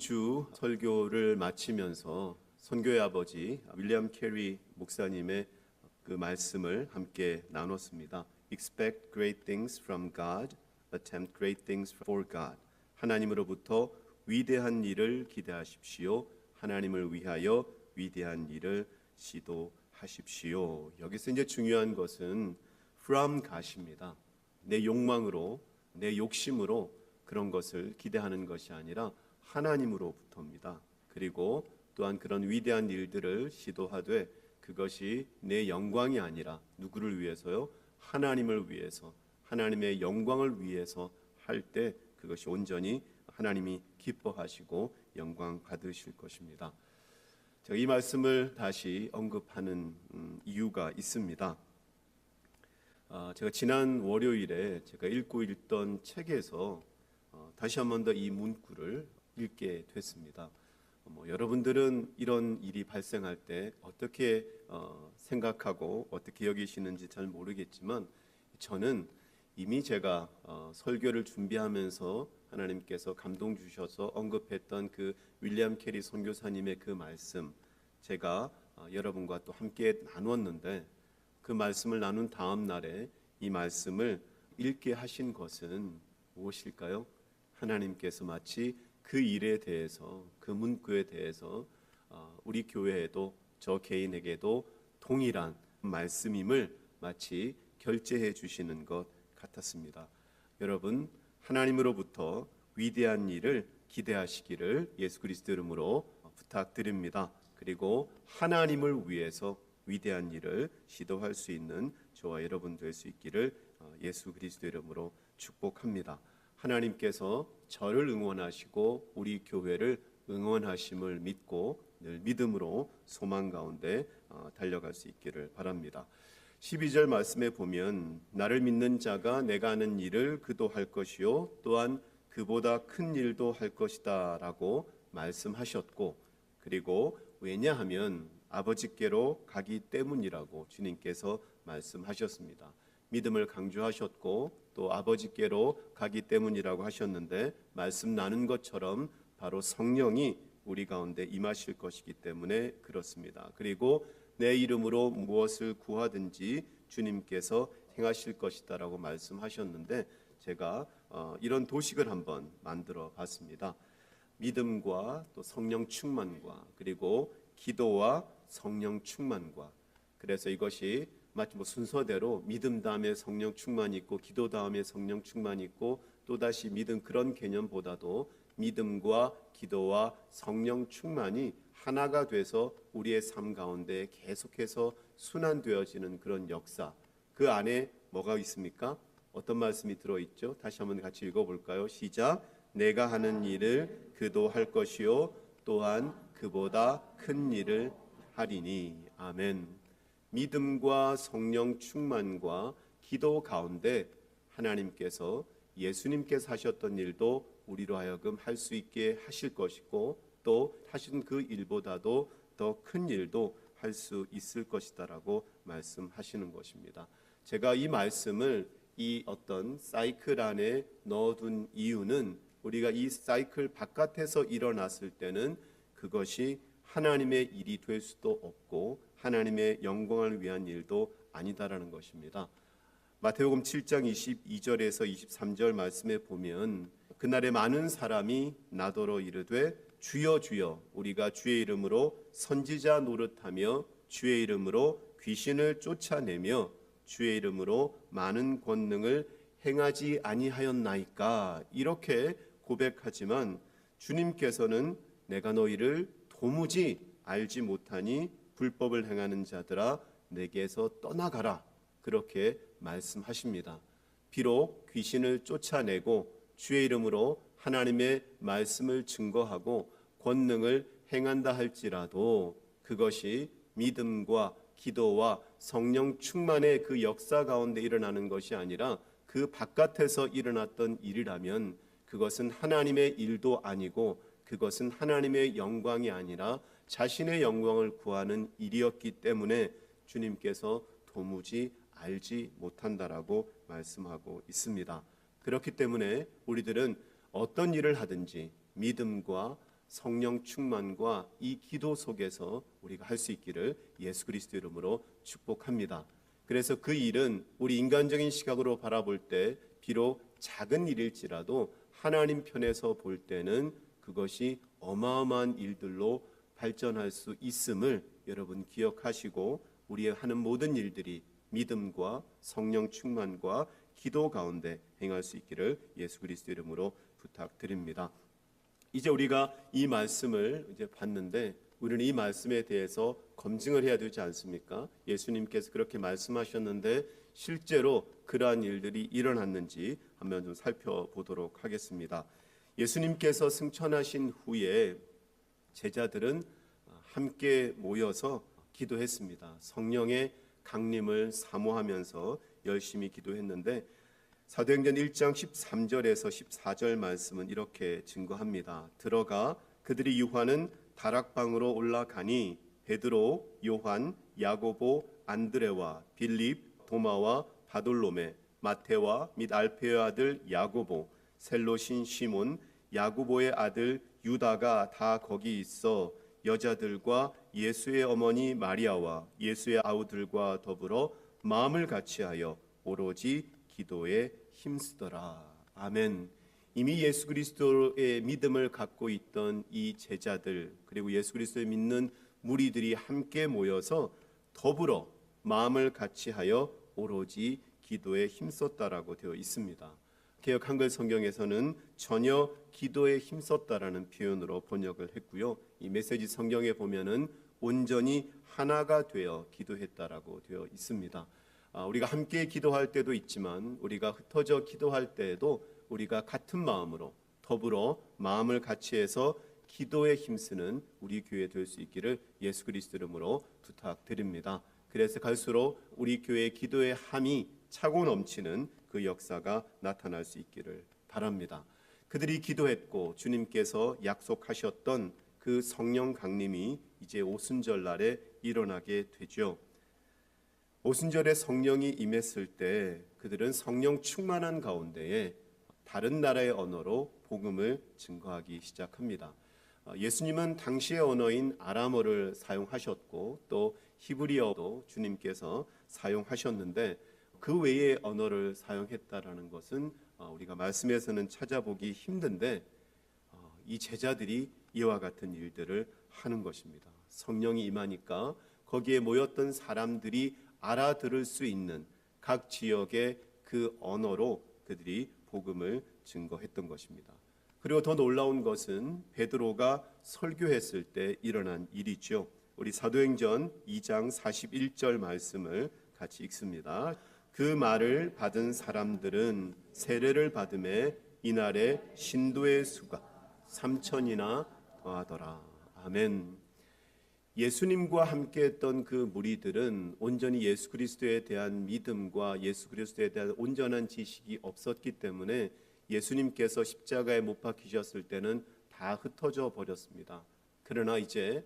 주 설교를 마치면서 선교의 아버지 윌리엄 캐리 목사님의 그 말씀을 함께 나눴습니다. Expect great things from God, attempt great things for God. 하나님으로부터 위대한 일을 기대하십시오. 하나님을 위하여 위대한 일을 시도하십시오. 여기서 이제 중요한 것은 from God입니다. 내 욕망으로, 내 욕심으로 그런 것을 기대하는 것이 아니라 하나님으로부터입니다. 그리고 또한 그런 위대한 일들을 시도하되 그것이 내 영광이 아니라 누구를 위해서요? 하나님을 위해서, 하나님의 영광을 위해서 할 때 그것이 온전히 하나님이 기뻐하시고 영광 받으실 것입니다. 제가 이 말씀을 다시 언급하는 이유가 있습니다. 제가 지난 월요일에 제가 읽고 있던 책에서 다시 한 번 더 이 문구를 읽게 됐습니다. 여러분들은 이런 일이 발생할 때 어떻게 생각하고 어떻게 여기시는지 잘 모르겠지만 저는 이미 제가 설교를 준비하면서 하나님께서 감동 주셔서 언급했던 그 윌리엄 캐리 선교사님의 그 말씀 제가 여러분과 또 함께 나눴는데 그 말씀을 나눈 다음 날에 이 말씀을 읽게 하신 것은 무엇일까요? 하나님께서 마치 그 일에 대해서, 그 문구에 대해서 우리 교회에도 저 개인에게도 동일한 말씀임을 마치 결제해 주시는 것 같았습니다. 여러분, 하나님으로부터 위대한 일을 기대하시기를 예수 그리스도 이름으로 부탁드립니다. 그리고 하나님을 위해서 위대한 일을 시도할 수 있는 저와 여러분 될 수 있기를 예수 그리스도 이름으로 축복합니다. 하나님께서 저를 응원하시고 우리 교회를 응원하심을 믿고 늘 믿음으로 소망 가운데 달려갈 수 있기를 바랍니다. 12절 말씀에 보면 나를 믿는 자가 내가 하는 일을 그도 할 것이요 또한 그보다 큰 일도 할 것이다 라고 말씀하셨고 그리고 왜냐하면 아버지께로 가기 때문이라고 주님께서 말씀하셨습니다. 믿음을 강조하셨고 또 아버지께로 가기 때문이라고 하셨는데 말씀 나눈 것처럼 바로 성령이 우리 가운데 임하실 것이기 때문에 그렇습니다. 그리고 내 이름으로 무엇을 구하든지 주님께서 행하실 것이다 라고 말씀하셨는데 제가 이런 도식을 한번 만들어 봤습니다. 믿음과 또 성령 충만과 그리고 기도와 성령 충만과 그래서 이것이 마치 순서대로 믿음 다음에 성령 충만이 있고 기도 다음에 성령 충만이 있고 또다시 믿음 그런 개념보다도 믿음과 기도와 성령 충만이 하나가 돼서 우리의 삶 가운데 계속해서 순환되어지는 그런 역사 그 안에 뭐가 있습니까? 어떤 말씀이 들어있죠? 다시 한번 같이 읽어볼까요? 시작! 내가 하는 일을 그도 할 것이요 또한 그보다 큰 일을 하리니 아멘. 믿음과 성령 충만과 기도 가운데 하나님께서 예수님께서 하셨던 일도 우리로 하여금 할 수 있게 하실 것이고 또 하신 그 일보다도 더 큰 일도 할 수 있을 것이다라고 말씀하시는 것입니다. 제가 이 말씀을 이 어떤 사이클 안에 넣어둔 이유는 우리가 이 사이클 바깥에서 일어났을 때는 그것이 하나님의 일이 될 수도 없고 하나님의 영광을 위한 일도 아니다라는 것입니다. 마태복음 7장 22절에서 23절 말씀에 보면 그날에 많은 사람이 나더러 이르되 주여 주여 우리가 주의 이름으로 선지자 노릇하며 주의 이름으로 귀신을 쫓아내며 주의 이름으로 많은 권능을 행하지 아니하였나이까 이렇게 고백하지만 주님께서는 내가 너희를 도무지 알지 못하니 불법을 행하는 자들아 내게서 떠나가라 그렇게 말씀하십니다. 비록 귀신을 쫓아내고 주의 이름으로 하나님의 말씀을 증거하고 권능을 행한다 할지라도 그것이 믿음과 기도와 성령 충만의 그 역사 가운데 일어나는 것이 아니라 그 바깥에서 일어났던 일이라면 그것은 하나님의 일도 아니고 그것은 하나님의 영광이 아니라 자신의 영광을 구하는 일이었기 때문에 주님께서 도무지 알지 못한다라고 말씀하고 있습니다. 그렇기 때문에 우리들은 어떤 일을 하든지 믿음과 성령 충만과 이 기도 속에서 우리가 할 수 있기를 예수 그리스도 이름으로 축복합니다. 그래서 그 일은 우리 인간적인 시각으로 바라볼 때 비록 작은 일일지라도 하나님 편에서 볼 때는 그것이 어마어마한 일들로 발전할 수 있음을 여러분 기억하시고 우리의 하는 모든 일들이 믿음과 성령 충만과 기도 가운데 행할 수 있기를 예수 그리스도 이름으로 부탁드립니다. 이제 우리가 이 말씀을 이제 봤는데 우리는 이 말씀에 대해서 검증을 해야 되지 않습니까? 예수님께서 그렇게 말씀하셨는데 실제로 그러한 일들이 일어났는지 한번 좀 살펴보도록 하겠습니다. 예수님께서 승천하신 후에 제자들은 함께 모여서 기도했습니다. 성령의 강림을 사모하면서 열심히 기도했는데 사도행전 1장 13절에서 14절 말씀은 이렇게 증거합니다. 들어가 그들이 유하는 다락방으로 올라가니 베드로, 요한, 야고보, 안드레와 빌립, 도마와 바돌로메, 마테와 및 알페의 아들 야고보, 셀로신 시몬, 야고보의 아들 유다가 다 거기 있어 여자들과 예수의 어머니 마리아와 예수의 아우들과 더불어 마음을 같이하여 오로지 기도에 힘쓰더라. 아멘. 이미 예수 그리스도의 믿음을 갖고 있던 이 제자들 그리고 예수 그리스도를 믿는 무리들이 함께 모여서 더불어 마음을 같이하여 오로지 기도에 힘썼다라고 되어 있습니다. 개역 한글 성경에서는 전혀 기도에 힘썼다라는 표현으로 번역을 했고요. 이 메시지 성경에 보면은 온전히 하나가 되어 기도했다라고 되어 있습니다. 우리가 함께 기도할 때도 있지만 우리가 흩어져 기도할 때에도 우리가 같은 마음으로 더불어 마음을 같이해서 기도에 힘쓰는 우리 교회 될 수 있기를 예수 그리스도 이름으로 부탁드립니다. 그래서 갈수록 우리 교회의 기도의 함이 차고 넘치는 그 역사가 나타날 수 있기를 바랍니다. 그들이 기도했고 주님께서 약속하셨던 그 성령 강림이 이제 오순절 날에 일어나게 되죠. 오순절에 성령이 임했을 때 그들은 성령 충만한 가운데에 다른 나라의 언어로 복음을 증거하기 시작합니다. 예수님은 당시의 언어인 아람어를 사용하셨고 또 히브리어도 주님께서 사용하셨는데 그 외의 언어를 사용했다라는 것은 우리가 말씀에서는 찾아보기 힘든데 이 제자들이 이와 같은 일들을 하는 것입니다. 성령이 임하니까 거기에 모였던 사람들이 알아들을 수 있는 각 지역의 그 언어로 그들이 복음을 증거했던 것입니다. 그리고 더 놀라운 것은 베드로가 설교했을 때 일어난 일이죠. 우리 사도행전 2장 41절 말씀을 같이 읽습니다. 그 말을 받은 사람들은 세례를 받음에 이날에 신도의 수가 3,000이나 더하더라. 아멘. 예수님과 함께했던 그 무리들은 온전히 예수 그리스도에 대한 믿음과 예수 그리스도에 대한 온전한 지식이 없었기 때문에 예수님께서 십자가에 못 박히셨을 때는 다 흩어져 버렸습니다. 그러나 이제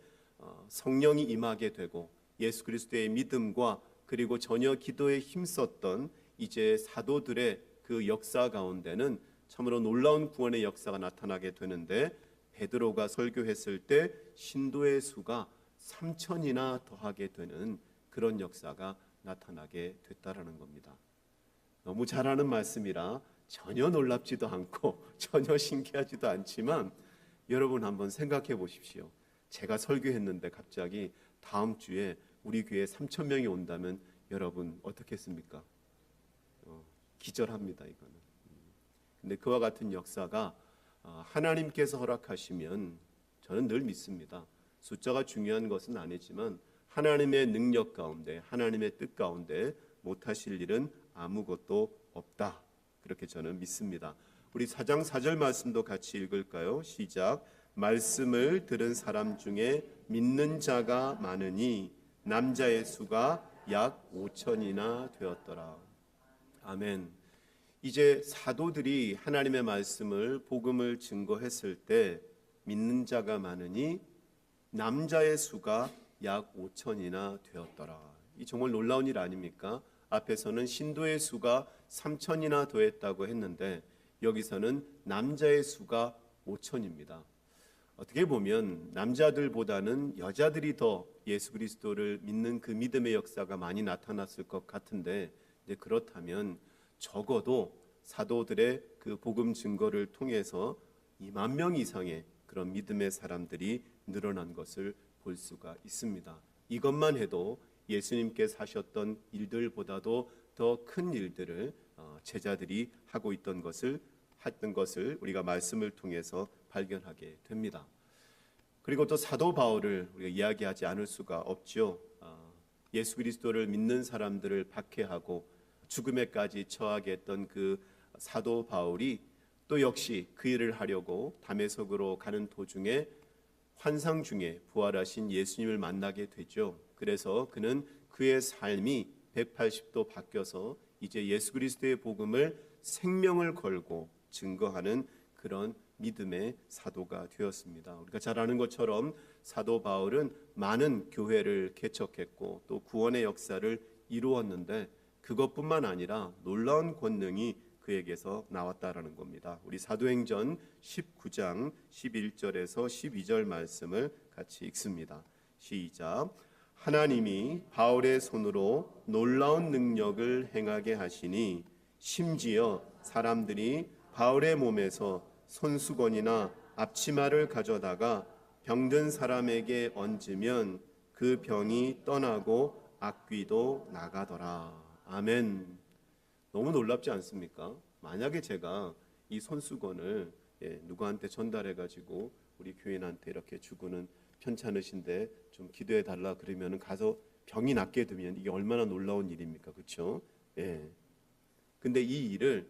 성령이 임하게 되고 예수 그리스도의 믿음과 그리고 전혀 기도에 힘썼던 이제 사도들의 그 역사 가운데는 참으로 놀라운 구원의 역사가 나타나게 되는데 베드로가 설교했을 때 신도의 수가 3,000이나 더하게 되는 그런 역사가 나타나게 됐다라는 겁니다. 너무 잘하는 말씀이라 전혀 놀랍지도 않고 전혀 신기하지도 않지만 여러분 한번 생각해 보십시오. 제가 설교했는데 갑자기 다음 주에 우리 교회에 3,000명이 온다면 여러분 어떻겠습니까? 기절합니다 이거는. 근데 그와 같은 역사가 하나님께서 허락하시면 저는 늘 믿습니다. 숫자가 중요한 것은 아니지만 하나님의 능력 가운데 하나님의 뜻 가운데 못하실 일은 아무것도 없다. 그렇게 저는 믿습니다. 우리 4장 4절 말씀도 같이 읽을까요? 시작. 말씀을 들은 사람 중에 믿는 자가 많으니 남자의 수가 약 5,000이나 되었더라. 아멘. 이제 사도들이 하나님의 말씀을 복음을 증거했을 때 믿는 자가 많으니 남자의 수가 약 5,000이나 되었더라. 이 정말 놀라운 일 아닙니까? 앞에서는 신도의 수가 3,000이나 더했다고 했는데 여기서는 남자의 수가 5,000입니다. 어떻게 보면 남자들보다는 여자들이 더 예수 그리스도를 믿는 그 믿음의 역사가 많이 나타났을 것 같은데, 그렇다면 적어도 사도들의 그 복음 증거를 통해서 2만 명 이상의 그런 믿음의 사람들이 늘어난 것을 볼 수가 있습니다. 이것만 해도 예수님께서 하셨던 일들보다도 더 큰 일들을 제자들이 하고 있던 것을 우리가 말씀을 통해서 발견하게 됩니다. 그리고 또 사도 바울을 우리가 이야기하지 않을 수가 없죠. 예수 그리스도를 믿는 사람들을 박해하고 죽음에까지 처하게 했던 그 사도 바울이 또 역시 그 일을 하려고 다메섹으로 가는 도중에 환상 중에 부활하신 예수님을 만나게 되죠. 그래서 그는 그의 삶이 180도 바뀌어서 이제 예수 그리스도의 복음을 생명을 걸고 증거하는 그런 믿음의 사도가 되었습니다. 우리가 잘 아는 것처럼 사도 바울은 많은 교회를 개척했고 또 구원의 역사를 이루었는데, 그것뿐만 아니라 놀라운 권능이 그에게서 나왔다라는 겁니다. 우리 사도행전 19장 11절에서 12절 말씀을 같이 읽습니다. 시작. 하나님이 바울의 손으로 놀라운 능력을 행하게 하시니 심지어 사람들이 바울의 몸에서 손수건이나 앞치마를 가져다가 병든 사람에게 얹으면 그 병이 떠나고 악귀도 나가더라. 아멘. 너무 놀랍지 않습니까? 만약에 제가 이 손수건을 누구한테 전달해가지고 우리 교인한테 이렇게 주고는 편찮으신데 좀 기도해 달라 그러면 가서 병이 낫게 되면 이게 얼마나 놀라운 일입니까? 그렇죠? 근데 이 일을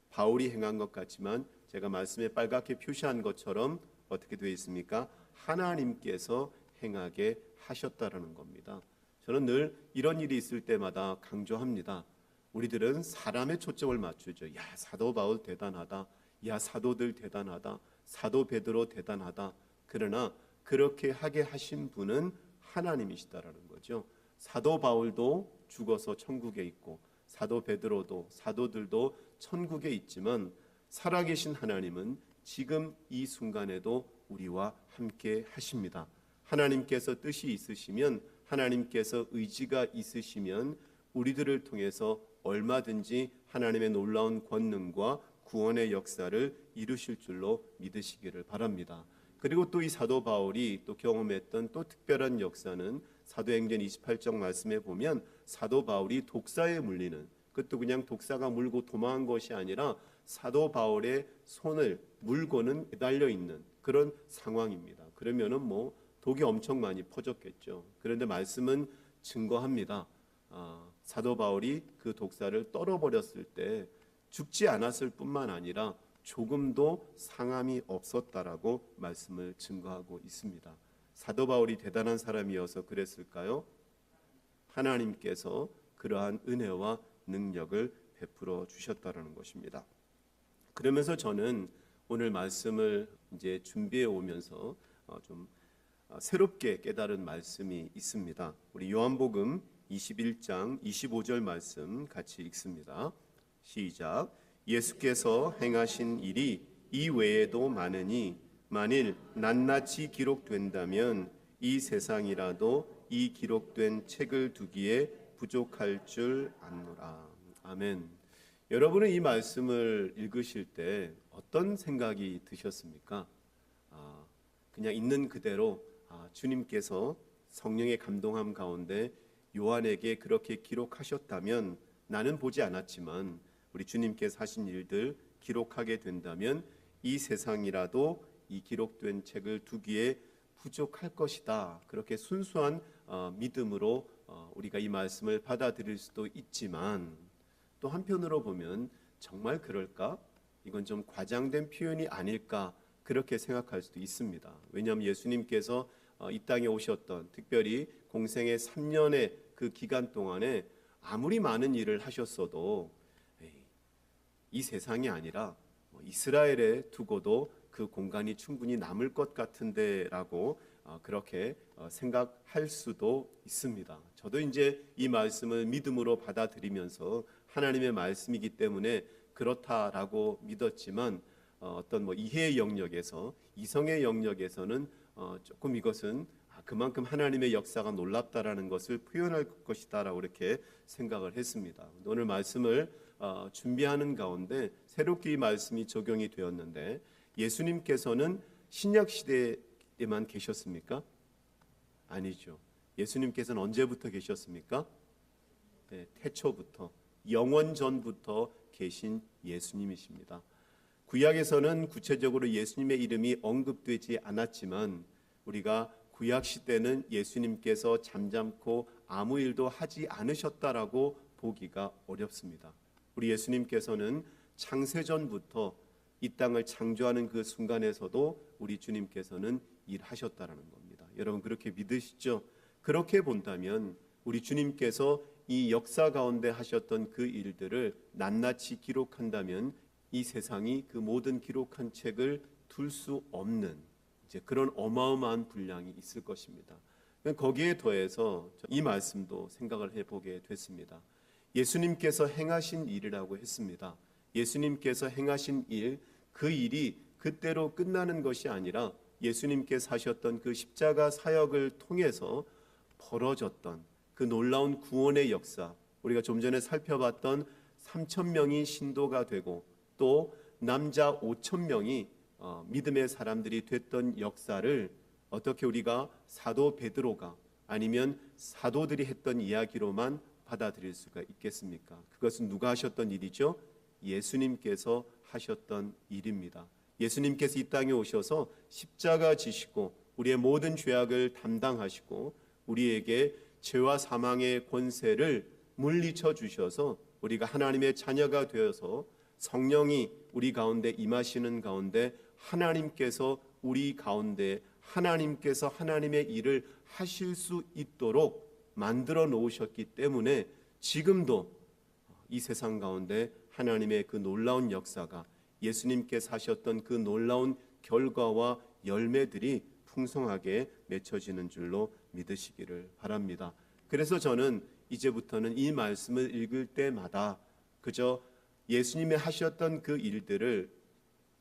바울이 행한 것 같지만 제가 말씀에 빨갛게 표시한 것처럼 어떻게 되어 있습니까? 하나님께서 행하게 하셨다라는 겁니다. 저는 늘 이런 일이 있을 때마다 강조합니다. 우리들은 사람의 초점을 맞추죠. 야, 사도 바울 대단하다. 야, 사도들 대단하다. 사도 베드로 대단하다. 그러나 그렇게 하게 하신 분은 하나님이시다라는 거죠. 사도 바울도 죽어서 천국에 있고 사도 베드로도 사도들도 천국에 있지만 살아계신 하나님은 지금 이 순간에도 우리와 함께 하십니다. 하나님께서 뜻이 있으시면, 하나님께서 의지가 있으시면 우리들을 통해서 얼마든지 하나님의 놀라운 권능과 구원의 역사를 이루실 줄로 믿으시기를 바랍니다. 그리고 또 이 사도 바울이 또 경험했던 또 특별한 역사는 사도행전 28장 말씀에 보면 사도 바울이 독사에 물리는, 그것도 그냥 독사가 물고 도망한 것이 아니라 사도 바울의 손을 물고는 매달려 있는 그런 상황입니다. 그러면은 독이 엄청 많이 퍼졌겠죠. 그런데 말씀은 증거합니다. 사도 바울이 그 독사를 떨어버렸을 때 죽지 않았을 뿐만 아니라 조금도 상함이 없었다라고 말씀을 증거하고 있습니다. 사도 바울이 대단한 사람이어서 그랬을까요? 하나님께서 그러한 은혜와 능력을 베풀어 주셨다라는 것입니다. 그러면서 저는 오늘 말씀을 이제 준비해 오면서 좀 새롭게 깨달은 말씀이 있습니다. 우리 요한복음 21장 25절 말씀 같이 읽습니다. 시작. 예수께서 행하신 일이 이 외에도 많으니 만일 낱낱이 기록된다면 이 세상이라도 이 기록된 책을 두기에 부족할 줄 아노라. 아멘. 여러분은 이 말씀을 읽으실 때 어떤 생각이 드셨습니까? 그냥 있는 그대로 주님께서 성령의 감동함 가운데 요한에게 그렇게 기록하셨다면, 나는 보지 않았지만 우리 주님께서 하신 일들 기록하게 된다면 이 세상이라도 이 기록된 책을 두기에 부족할 것이다. 그렇게 순수한 믿음으로 우리가 이 말씀을 받아들일 수도 있지만, 또 한편으로 보면 정말 그럴까? 이건 좀 과장된 표현이 아닐까? 그렇게 생각할 수도 있습니다. 왜냐하면 예수님께서 이 땅에 오셨던, 특별히 공생의 3년의 그 기간 동안에 아무리 많은 일을 하셨어도 이 세상이 아니라 이스라엘에 두고도 그 공간이 충분히 남을 것 같은데 라고 그렇게 생각할 수도 있습니다. 저도 이제 이 말씀을 믿음으로 받아들이면서 하나님의 말씀이기 때문에 그렇다라고 믿었지만, 어떤 뭐 이해의 영역에서, 이성의 영역에서는 조금 이것은 그만큼 하나님의 역사가 놀랍다라는 것을 표현할 것이다라고 이렇게 생각을 했습니다. 오늘 말씀을 준비하는 가운데 새롭게 이 말씀이 적용이 되었는데, 예수님께서는 신약 시대에만 계셨습니까? 아니죠. 예수님께서는 언제부터 계셨습니까? 네, 태초부터, 영원 전부터 계신 예수님이십니다. 구약에서는 구체적으로 예수님의 이름이 언급되지 않았지만, 우리가 구약 시대는 예수님께서 잠잠코 아무 일도 하지 않으셨다라고 보기가 어렵습니다. 우리 예수님께서는 창세전부터 이 땅을 창조하는 그 순간에서도 우리 주님께서는 일하셨다라는 겁니다. 여러분 그렇게 믿으시죠? 그렇게 본다면 우리 주님께서 이 역사 가운데 하셨던 그 일들을 낱낱이 기록한다면 이 세상이 그 모든 기록한 책을 둘 수 없는 이제 그런 어마어마한 분량이 있을 것입니다. 거기에 더해서 이 말씀도 생각을 해보게 됐습니다. 예수님께서 행하신 일이라고 했습니다. 예수님께서 행하신 일, 그 일이 그때로 끝나는 것이 아니라 예수님께서 하셨던 그 십자가 사역을 통해서 벌어졌던 그 놀라운 구원의 역사, 우리가 좀 전에 살펴봤던 3,000명이 신도가 되고 또 남자 5,000명이 믿음의 사람들이 됐던 역사를 어떻게 우리가 사도 베드로가 아니면 사도들이 했던 이야기로만 받아들일 수가 있겠습니까? 그것은 누가 하셨던 일이죠? 예수님께서 하셨던 일입니다. 예수님께서 이 땅에 오셔서 십자가 지시고 우리의 모든 죄악을 담당하시고 우리에게 죄와 사망의 권세를 물리쳐 주셔서 우리가 하나님의 자녀가 되어서 성령이 우리 가운데 임하시는 가운데 하나님께서 우리 가운데 하나님께서 하나님의 일을 하실 수 있도록 만들어 놓으셨기 때문에 지금도 이 세상 가운데 하나님의 그 놀라운 역사가 예수님께서 하셨던 그 놀라운 결과와 열매들이 풍성하게 맺혀지는 줄로 믿으시기를 바랍니다. 그래서 저는 이제부터는 이 말씀을 읽을 때마다 그저 예수님이 하셨던 그 일들을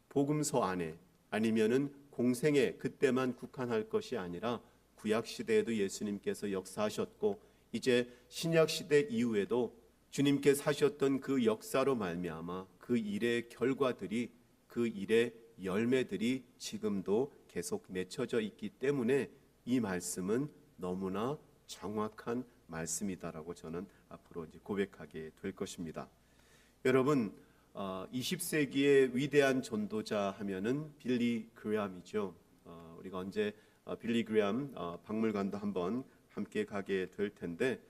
복음서 안에 아니면은 공생에 그때만 국한할 것이 아니라 구약 시대에도 예수님께서 역사하셨고 이제 신약 시대 이후에도 주님께서 하셨던 그 역사로 말미암아 그 일의 결과들이 그 일의 열매들이 지금도 계속 맺혀져 있기 때문에 이 말씀은 너무나 정확한 말씀이다라고 저는 앞으로 이제 고백하게 될 것입니다. 여러분 20세기의 위대한 전도자 하면은 빌리 그레함이죠. 우리가 언제 빌리 그레함 박물관도 한번 함께 가게 될 텐데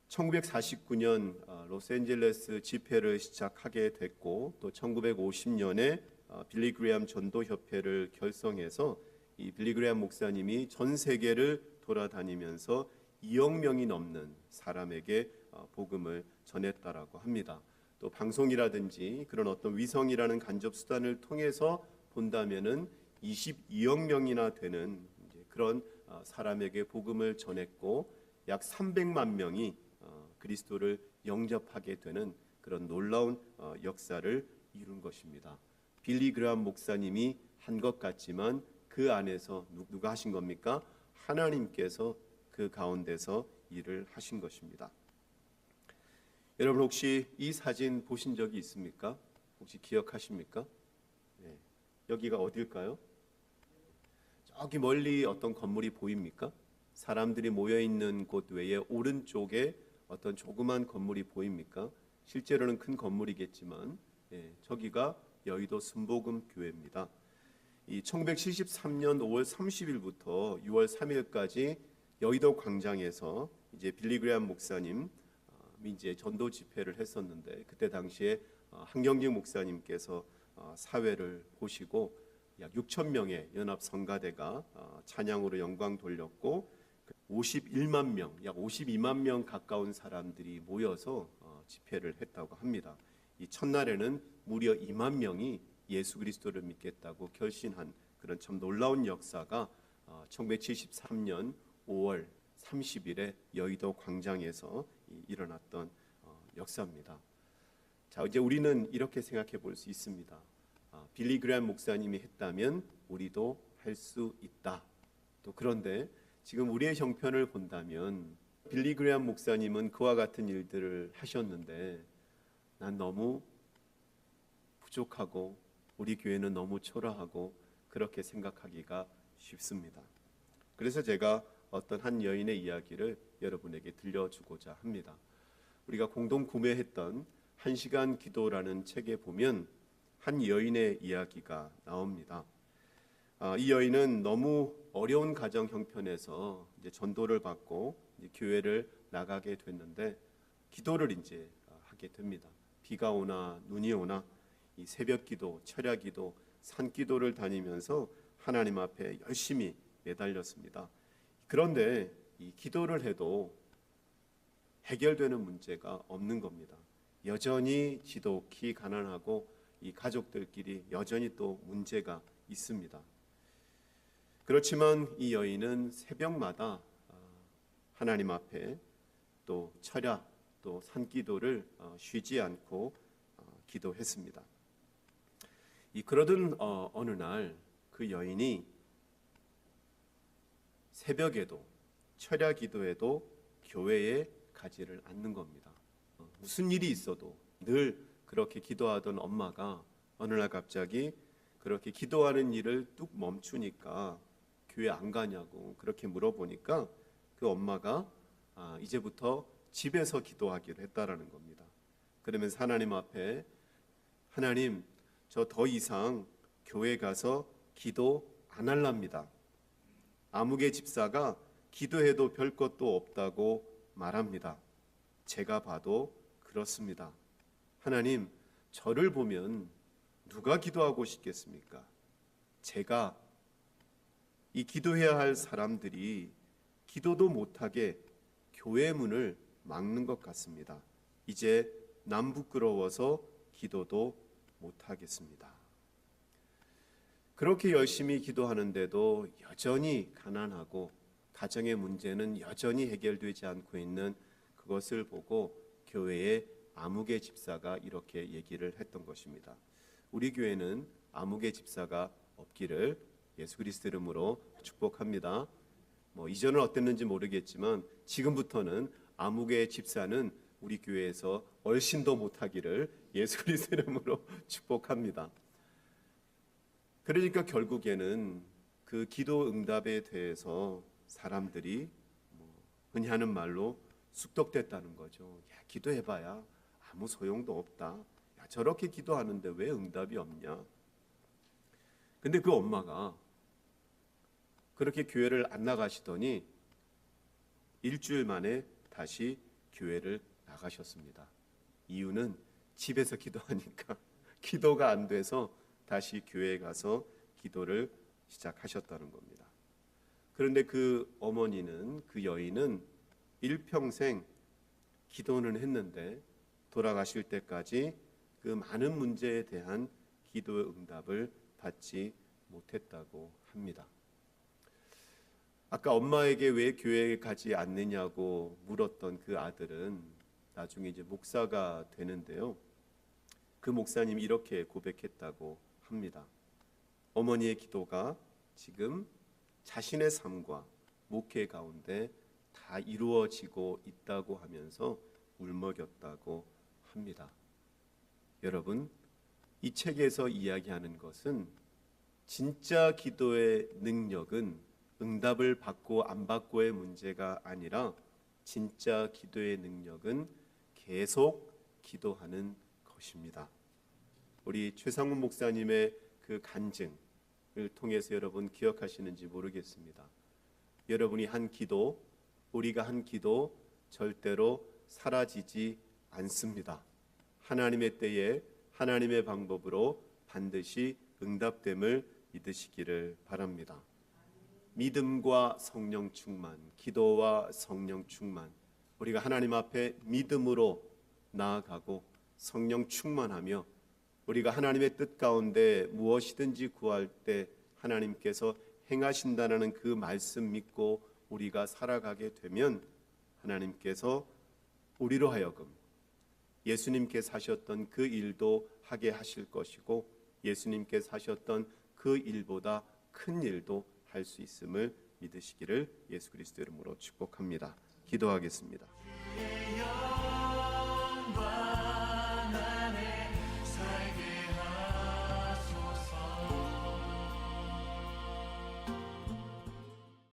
1949년 로스앤젤레스 집회를 시작하게 됐고 또 1950년에 빌리 그레함 전도협회를 결성해서 이 빌리 그레함 목사님이 전 세계를 돌아다니면서 2억 명이 넘는 사람에게 복음을 전했다라고 합니다. 또 방송이라든지 그런 어떤 위성이라는 간접 수단을 통해서 본다면은 22억 명이나 되는 그런 사람에게 복음을 전했고 약 300만 명이 그리스도를 영접하게 되는 그런 놀라운 역사를 이룬 것입니다. 빌리 그레함 목사님이 한 것 같지만 그 안에서 누가 하신 겁니까? 하나님께서 그 가운데서 일을 하신 것입니다. 여러분 혹시 이 사진 보신 적이 있습니까? 혹시 기억하십니까? 네. 여기가 어딜까요? 저기 멀리 어떤 건물이 보입니까? 사람들이 모여 있는 곳 외에 오른쪽에 어떤 조그만 건물이 보입니까? 실제로는 큰 건물이겠지만 저기가 여의도 순복음 교회입니다. 이 1973년 5월 30일부터 6월 3일까지 여의도 광장에서 이제 빌리 그레함 목사님 이제 전도 집회를 했었는데 그때 당시에 한경직 목사님께서 사회를 보시고 약 6천 명의 연합 성가대가 찬양으로 영광 돌렸고 51만 명, 약 52만 명 가까운 사람들이 모여서 집회를 했다고 합니다. 이 첫날에는 무려 2만 명이 예수 그리스도를 믿겠다고 결신한 그런 참 놀라운 역사가 1973년 5월 30일에 여의도 광장에서 일어났던 역사입니다. 자, 이제 우리는 이렇게 생각해 볼 수 있습니다. 빌리 그레이엄 목사님이 했다면 우리도 할 수 있다. 또 그런데 지금 우리의 형편을 본다면 빌리 그레이엄 목사님은 그와 같은 일들을 하셨는데 난 너무 부족하고 우리 교회는 너무 초라하고 그렇게 생각하기가 쉽습니다. 그래서 제가 어떤 한 여인의 이야기를 여러분에게 들려주고자 합니다. 우리가 공동 구매했던 1시간 기도라는 책에 보면 한 여인의 이야기가 나옵니다. 이 여인은 너무 어려운 가정 형편에서 이제 전도를 받고 이제 교회를 나가게 됐는데 기도를 이제 하게 됩니다. 비가 오나 눈이 오나 이 새벽 기도, 철야 기도, 산 기도를 다니면서 하나님 앞에 열심히 매달렸습니다. 그런데 이 기도를 해도 해결되는 문제가 없는 겁니다. 여전히 지독히 가난하고 이 가족들끼리 여전히 또 문제가 있습니다. 그렇지만 이 여인은 새벽마다 하나님 앞에 또 철야 또 산기도를 쉬지 않고 기도했습니다. 그러던 어느 날 그 여인이 새벽에도 철야 기도에도 교회에 가지를 않는 겁니다. 무슨 일이 있어도 늘 그렇게 기도하던 엄마가 어느 날 갑자기 그렇게 기도하는 일을 뚝 멈추니까 교회 안 가냐고 그렇게 물어보니까 그 엄마가 이제부터 집에서 기도하기로 했다라는 겁니다. 그러면서 하나님 앞에 하나님 저 더 이상 교회 가서 기도 안 할랍니다. 아무개 집사가 기도해도 별 것도 없다고 말합니다. 제가 봐도 그렇습니다. 하나님 저를 보면 누가 기도하고 싶겠습니까? 제가 이 기도해야 할 사람들이 기도도 못하게 교회 문을 막는 것 같습니다. 이제 남 부끄러워서 기도도 못하겠습니다. 그렇게 열심히 기도하는데도 여전히 가난하고 가정의 문제는 여전히 해결되지 않고 있는 그것을 보고 교회의 아무개 집사가 이렇게 얘기를 했던 것입니다. 우리 교회는 아무개 집사가 없기를 예수 그리스도 이름으로 축복합니다. 이전은 어땠는지 모르겠지만 지금부터는 아무개 집사는 우리 교회에서 얼씬도 못하기를 예수 그리스도 이름으로 축복합니다. 그러니까 결국에는 그 기도 응답에 대해서 사람들이 흔히 하는 말로 쑥덕됐다는 거죠. 야, 기도해봐야 아무 소용도 없다. 야, 저렇게 기도하는데 왜 응답이 없냐? 근데 그 엄마가 그렇게 교회를 안 나가시더니 일주일 만에 다시 교회를 나가셨습니다. 이유는 집에서 기도하니까 기도가 안 돼서 다시 교회에 가서 기도를 시작하셨다는 겁니다. 그런데 그 어머니는 그 여인은 일평생 기도는 했는데 돌아가실 때까지 그 많은 문제에 대한 기도의 응답을 받지 못했다고 합니다. 아까 엄마에게 왜 교회에 가지 않느냐고 물었던 그 아들은 나중에 이제 목사가 되는데요. 그 목사님이 이렇게 고백했다고 합니다. 어머니의 기도가 지금 자신의 삶과 목회 가운데 다 이루어지고 있다고 하면서 울먹였다고 합니다. 여러분, 이 책에서 이야기하는 것은 진짜 기도의 능력은 응답을 받고 안 받고의 문제가 아니라 진짜 기도의 능력은 계속 기도하는 것입니다. 우리 최상훈 목사님의 그 간증을 통해서 여러분 기억하시는지 모르겠습니다. 여러분이 한 기도, 우리가 한 기도 절대로 사라지지 않습니다. 하나님의 때에 하나님의 방법으로 반드시 응답됨을 믿으시기를 바랍니다. 믿음과 성령 충만, 기도와 성령 충만, 우리가 하나님 앞에 믿음으로 나아가고 성령 충만하며 우리가 하나님의 뜻 가운데 무엇이든지 구할 때 하나님께서 행하신다는 그 말씀 믿고 우리가 살아가게 되면 하나님께서 우리로 하여금 예수님께서 하셨던 그 일도 하게 하실 것이고 예수님께서 하셨던 그 일보다 큰 일도 할 수 있음을 믿으시기를 예수 그리스도 이름으로 축복합니다. 기도하겠습니다. 영광